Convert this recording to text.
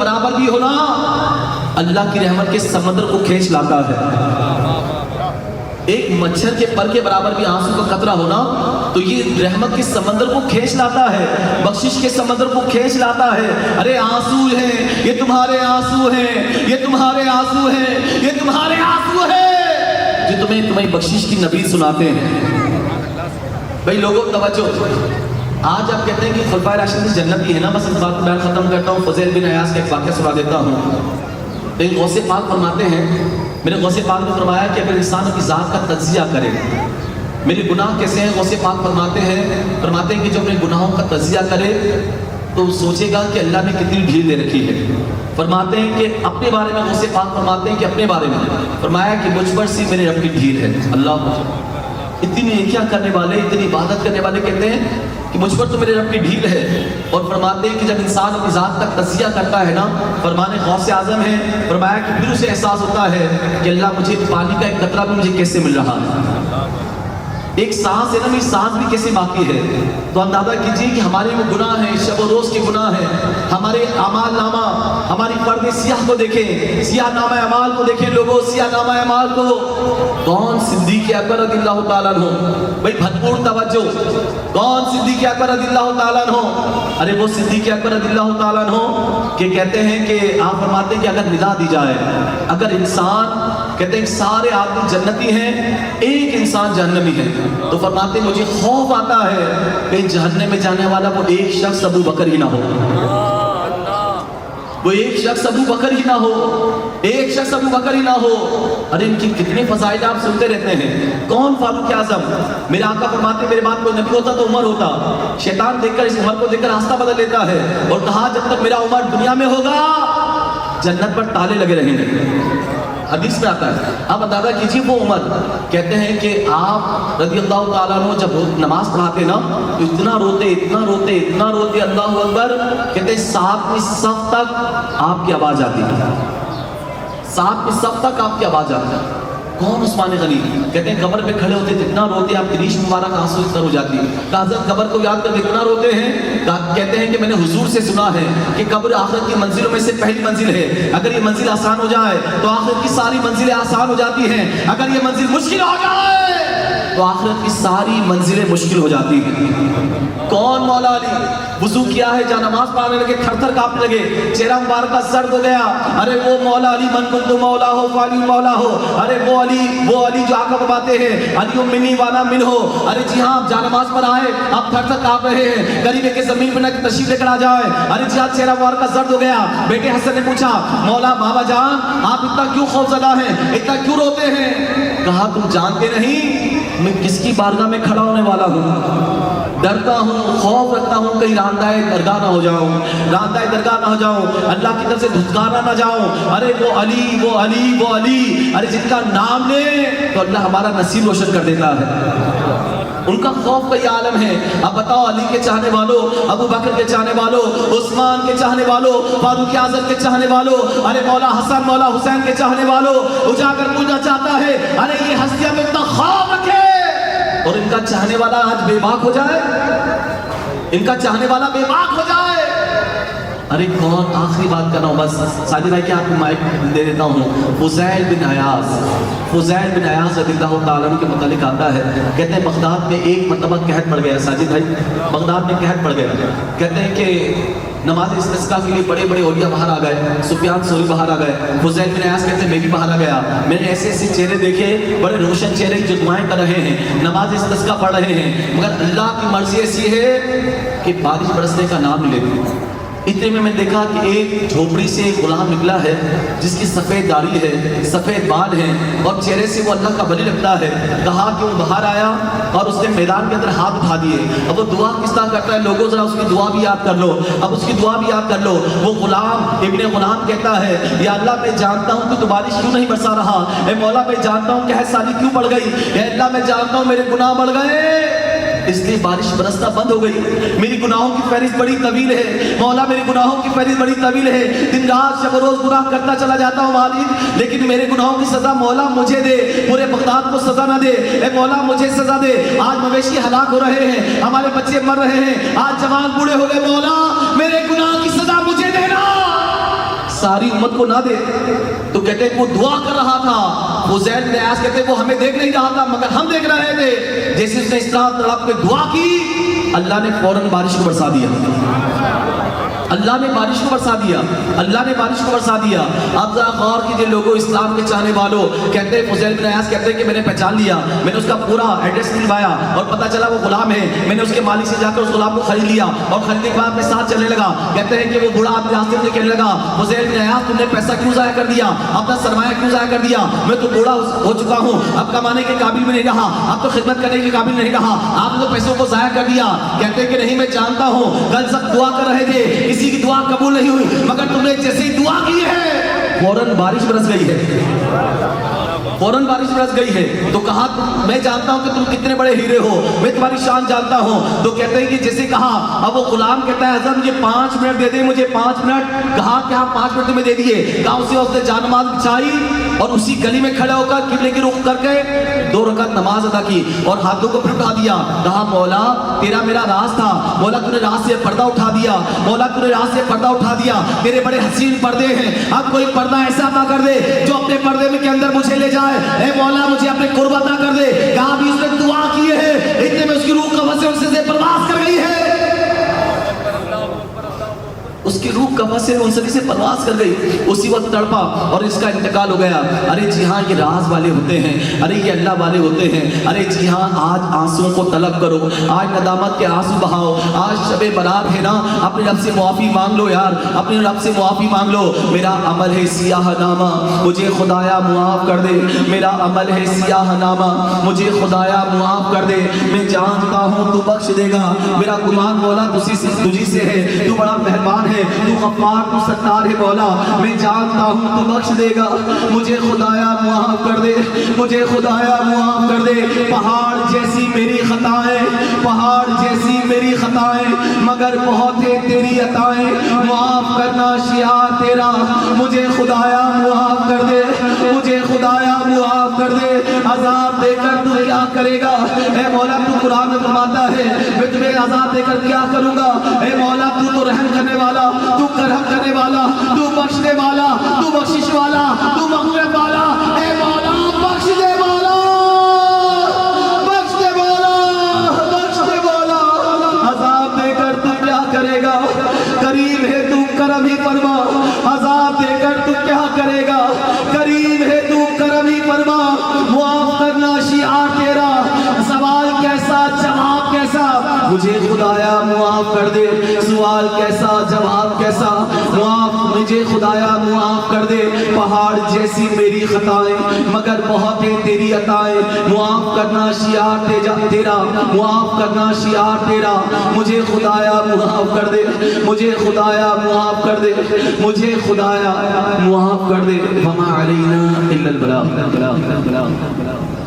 برابر بھی ہونا اللہ کی رحمت کے سمندر کو کھینچ لاتا ہے. ایک مچھر کے پر کے برابر بھی آنسو کا قطرہ ہونا تو یہ رحمت کے سمندر کو کھینچ لاتا ہے, بخشش کے سمندر کو کھینچ لاتا ہے. ارے آنسو ہیں یہ تمہارے آنسو ہیں, یہ تمہارے آنسو ہیں, یہ تمہارے آنسو ہیں جو تمہیں بخشش کی نبی سناتے ہیں. بھائی لوگوں توجہ, آج آپ کہتے ہیں کہ خلفائے راشدین جنتی ہے نا, بس اس بات کو بیان ختم کرتا ہوں. فضیل بن عیاض کا ایک واقعہ سنا دیتا ہوں. لیکن غوث پاک فرماتے ہیں, میرے غوث پاک نے فرمایا کہ اگر انسان اپنی ذات کا تجزیہ کرے, میرے گناہ کیسے ہیں, غوث پاک فرماتے ہیں کہ جو اپنے گناہوں کا تجزیہ کرے تو سوچے گا کہ اللہ نے کتنی ڈھیل دے رکھی ہے. فرماتے ہیں کہ اپنے بارے میں غوث پاک فرماتے ہیں کہ اپنے بارے میں فرمایا کہ مجھ پر سی میرے رب کی ڈھیل ہے. اللہ اتنی نیکیاں کرنے والے, اتنی عبادت کرنے والے کہتے ہیں کہ مجھ پر تو میرے رب کی ڈھیل ہے. اور فرماتے ہیں کہ جب انسان اپنی ذات کا تجزیہ کرتا ہے نا, فرمانے غوث اعظم ہے, فرمایا کہ پھر اسے احساس ہوتا ہے کہ اللہ مجھے پانی کا ایک قطرہ بھی مجھے کیسے مل رہا ہے, ایک سانس ہے نا, میری سانس بھی کیسے باقی ہے. تو اندازہ کیجیے کہ ہمارے وہ گناہ ہیں, شب و روز کے گناہ ہیں, ہمارے اعمال نامہ, ہماری فرد سیاہ کو دیکھیں, سیاہ نامہ اعمال کو دیکھیں لوگوں, سیاہ نامہ اعمال کو. کون صدیق اکبر رضی اللہ تعالیٰ عنہ, بھائی بھرپور توجہ, کون صدیق اکبر رضی اللہ تعالیٰ عنہ؟ ارے وہ صدیق اکبر رضی اللہ تعالیٰ عنہ کہ کہتے ہیں کہ آپ فرماتے ہیں کہ اگر ندا دی جائے, اگر انسان کہتے ہیں سارے آدمی جنتی ہیں, ایک انسان جہنمی ہے, تو فرماتے ہیں مجھے خوف آتا ہے کہ جہنم میں جانے والا وہ ایک شخص ابو بکر ہی نہ ہو, وہ ایک شخص ابو بکر ہی نہ ہو, ایک شخص ابو بکر ہی نہ ہو. ارے ان کی کتنے فضائل آپ سنتے رہتے ہیں. کون فاروق اعظم؟ میرے آقا فرماتے ہیں میرے بعد کوئی نبی ہوتا تو عمر ہوتا. شیطان دیکھ کر اس عمر کو دیکھ کر راستہ بدل لیتا ہے اور کہا جب تک میرا عمر دنیا میں ہوگا جنت پر تالے لگے رہیں گے. حدیث میں آتا ہے. آپ اندازہ کیجیے وہ عمر, کہتے ہیں کہ آپ رضی اللہ تعالیٰ عنہ جب نماز پڑھاتے نا تو اتنا روتے, اتنا روتے, اتنا روتے, اللہ اکبر, کہتے ہیں 7ویں صف تک آپ کی آواز آتی ہے, 7ویں صف تک آپ کی آواز آتی ہے. کون عثمان غنی؟ کہتے ہیں قبر پہ کھڑے ہوتے اتنا روتے آپ کی ریش مبارک آنسو اس طرح ہو جاتی ہے. حضرت قبر کو یاد کر کے اتنا روتے ہیں, کہتے ہیں کہ میں نے حضور سے سنا ہے کہ قبر آخرت کی منزلوں میں سے پہلی منزل ہے, اگر یہ منزل آسان ہو جائے تو آخرت کی ساری منزلیں آسان ہو جاتی ہیں, اگر یہ منزل مشکل ہو جائے تو آخرت کی ساری منزلیں مشکل ہو جاتی ہیں. کون مولا علی؟ وضو کیا ہے, جہاں نماز پڑھنے لگے تھر تھر کانپنے لگے, چہرہ مبارک کا زرد ہو گیا. ارے وہ مولا علی من کنت مولا ہو فعلی مولا ہو. ارے وہ علی جو آقا فرماتے ہیں علی منی وانا من ہو. ارے جی ہاں, آپ جہاں نماز پر آئے آپ تھر تھر کانپ رہے ہیں, قریب کے زمین پہ نہ کہ تشریف لے کر آ جائے. ارے جی ہاں, چہرہ مبارک کا زرد ہو گیا. بیٹے حسن نے پوچھا مولا بابا جان آپ اتنا کیوں خوف زدہ ہیں, اتنا کیوں روتے ہیں؟ کہا تم جانتے نہیں میں کس کی بارگاہ میں کھڑا ہونے والا ہوں, ڈرتا ہوں, خوف رکھتا ہوں کہیں راندہ درگاہ نہ ہو جاؤں, راندہ درگاہ نہ ہو جاؤں, اللہ کی طرف سے دھتکارا نہ جاؤں. ارے وہ علی, وہ علی, وہ علی, ارے جن کا نام لے تو اللہ ہمارا نصیب روشن کر دیتا ہے. ان کا خوف کا یہ عالم ہے. اب بتاؤ علی کے چاہنے والوں, ابو بکر کے چاہنے والوں, عثمان کے چاہنے والوں, فاروق اعظم کے چاہنے والوں, ارے مولا حسن مولا حسین کے چاہنے والوں, اجاگر پوچھنا چاہتا ہے ارے یہ ہستیاں میں اتنا خوف رکھے اور ان کا چاہنے والا آج بے باک ہو جائے, ان کا چاہنے والا بے باک ہو جائے. ارے کون, آخری بات کر رہا ہوں بس ساجد بھائی, کیا آپ کو مائک دے دیتا ہوں. فضیل بن عیاض رضی اللہ تعالیٰ عنہ کے متعلق آتا ہے, کہتے ہیں بغداد میں ایک مرتبہ قحط پڑ گیا. ساجد بھائی بغداد میں قحط پڑ گیا. کہتے ہیں کہ نماز استسقاء کے لیے بڑے بڑے اولیاء باہر آ گئے, سفیان ثوری باہر آ گئے. فضیل بن عیاض کہتے ہیں میں بھی باہر آ گیا. میں نے ایسے ایسے چہرے دیکھے, بڑے روشن چہرے جو دعائیں کر رہے ہیں, نماز استسقاء پڑھ رہے ہیں, مگر اللہ کی مرضی ایسی ہے کہ بارش برسنے کا نام نہیں لیتی. اتنے میں دیکھا کہ ایک جھوپڑی سے ایک غلام نکلا ہے جس کی سفید داڑھی ہے, سفید بال ہیں اور چہرے سے وہ اللہ کا ولی لگتا ہے. کہا کہ وہ باہر آیا اور اس نے میدان کے اندر ہاتھ اٹھا دیے. اب وہ دعا کس طرح کرتا ہے لوگوں, ذرا اس کی دعا بھی یاد کر لو, اب اس کی دعا بھی یاد کر لو. وہ غلام ابن غلام کہتا ہے یا اللہ میں جانتا ہوں کہ تو بارش کیوں نہیں برسا رہا, اے مولا میں جانتا ہوں کہ قحط سالی کیوں بڑھ گئی, اے اللہ میں جانتا ہوں میرے گناہ بڑھ گئے اس لیے بارش برسنا بند ہو گئی. میری گناہوں کی فہرست بڑی طویل ہے مولا, میری گناہوں کی فہرست بڑی طویل ہے, دن رات شب و روز گناہ کرتا چلا جاتا ہوں مالک, لیکن میرے گناہوں کی سزا مولا مجھے دے, پورے بغداد کو سزا نہ دے. اے مولا مجھے سزا دے. آج مویشی ہلاک ہو رہے ہیں, ہمارے بچے مر رہے ہیں, آج جوان بوڑھے ہو گئے, مولا میرے گناہ کی سزا مجھے دینا. ساری امت کو نہ دے. تو کہتے ہیں وہ دعا کر رہا تھا. فضیل بن عیاض کہتے ہیں وہ ہمیں دیکھ نہیں رہا تھا مگر ہم دیکھ رہے تھے. جیسے اس نے اس طرح تڑپ کے دعا کی, اللہ نے فوراً بارش کو برسا دیا. اللہ نے بارش کو برسا دیا. اللہ نے بارش کو برسا دیا. آپ ذرا غور کیجئے لوگوں, اسلام کے چاہنے والوں, کہتے ہیں فضیل بن عیاض کہتے ہیں کہ میں نے پہچان لیا, میں نے اس کا پورا ایڈریس نکلوایا اور پتہ چلا وہ غلام ہے. میں نے اس کے مالک سے جا کر اس غلام کو خرید لیا اور خریدنے کے بعد میں ساتھ چلنے لگا. کہتے ہیں کہ وہ بوڑھا اپنے راستے میں کہنے لگا, فضیل بن عیاض تم نے پیسہ کیوں ضائع کر دیا, اپنا سرمایہ کیوں ضائع کر دیا, میں تو بوڑھا ہو چکا ہوں, اب کمانے کے قابل بھی نہیں رہا, اب تو خدمت کرنے کے قابل نہیں رہا, آپ نے تو پیسوں کو ضائع کر دیا. کہتے ہیں کہ نہیں, میں جانتا ہوں کل سب دعا کر رہے تھے, کسی کی دعا قبول نہیں ہوئی, مگر تم نے جیسے دعا کی ہے فوراً بارش برس گئی ہے. فوراً بارش برس گئی ہے. تو کہا میں جانتا ہوں کہ تم کتنے بڑے ہیرے ہو, میں تمہاری شان جانتا ہوں. تو کہتے ہیں کہ جیسے کہا, اب وہ غلام کہتا ہے حضرت مجھے 5 منٹ دے دیں, مجھے 5 منٹ. کہا کہ ہاں 5 منٹ تمہیں دے دیے. کہا اس نے جان نماز بچھائی اور اسی گلی میں کھڑے ہو کر قبلے کی رخ کر کے 2 رکعت نماز ادا کی اور ہاتھوں کو پھر اٹھا دیا. کہا مولا تیرا میرا راز تھا, مولا تو نے راز سے پردہ اٹھا دیا, مولا تو نے راز سے پردہ اٹھا دیا. تیرے بڑے حسین پردے ہیں, اب کوئی پردہ ایسا عطا کر دے جو اپنے پردے میں کے اندر مجھے لے جائے. اے مولا مجھے اپنے قرب عطا کر دے. کہا بھی اس نے دعا کی ہے, اتنے میں اس کی روح قبض سے پرواز کر گئی ہے. اس کی روح قبض سے پرواز کر گئی. اسی وقت تڑپا اور اس کا انتقال ہو گیا. ارے جی ہاں, یہ راز والے ہوتے ہیں, ارے یہ اللہ والے ہوتے ہیں. ارے جی ہاں, آج آنسوؤں کو طلب کرو, آج ندامت کے آنسو بہاؤ, آج شب برات ہے نا, اپنے رب سے معافی مانگ لو یار, اپنے رب سے معافی مانگ لو. میرا عمل ہے سیاہ نامہ, مجھے خدایا معاف کر دے. میرا عمل ہے سیاہ نامہ, مجھے خدایا معاف کر دے. میں جانتا ہوں تو بخش دے گا, میرا گمان مولا تجھی سے ہے, تو بڑا مہربان ہے, تو غفار تو ستار ہے مولا. میں جانتا ہوں تو بخش دے گا, مجھے خدایا معاف کر دے, مجھے خدایا معاف کر دے. پہاڑ جیسی میری خطائیں, پہاڑ جیسی میری خطائیں, مگر بہت ہے تیری عطائیں. معاف کرنا شیعہ تیرا, مجھے خدایا معاف کر دے, مجھے خدایا معاف کر دے. عذاب دے کر تو کیا کرے گا, اے مولا تو قرآن میں فرماتا ہے میں تمہیں عذاب دے کر کیا کروں گا. اے مولا تو رحم کرنے والا, تو کرم کرنے والا, تو بخشنے والا, تو بخشش والا, تو مغفرت والا. اے مولا بخش دے مولا, بخش دے مولا, بخش دے مولا. عذاب دے کر تو کیا کرے گا, کریم ہے تو کرم ہی فرما. عذاب دے کر تو کیا کرے گا, کریم ہے تو کرم ہی فرما. معاف کرنا شیعہ تیرا, سوال کیسا جواب کیسا, مجھے خدایا معاف کر دے. سوال کیسا جواب کیسا, معاف مجھے خدایا معاف کر دے. پہاڑ جیسی میری خطائیں, مگر بہت ہے تیری عطائیں. معاف کرنا شیعہ تیرا, معاف کرنا شیعہ تیرا. مجھے خدایا معاف کر دے, مجھے خدایا معاف کر دے, مجھے خدایا معاف کر دے. وما علینا الا البلاغ.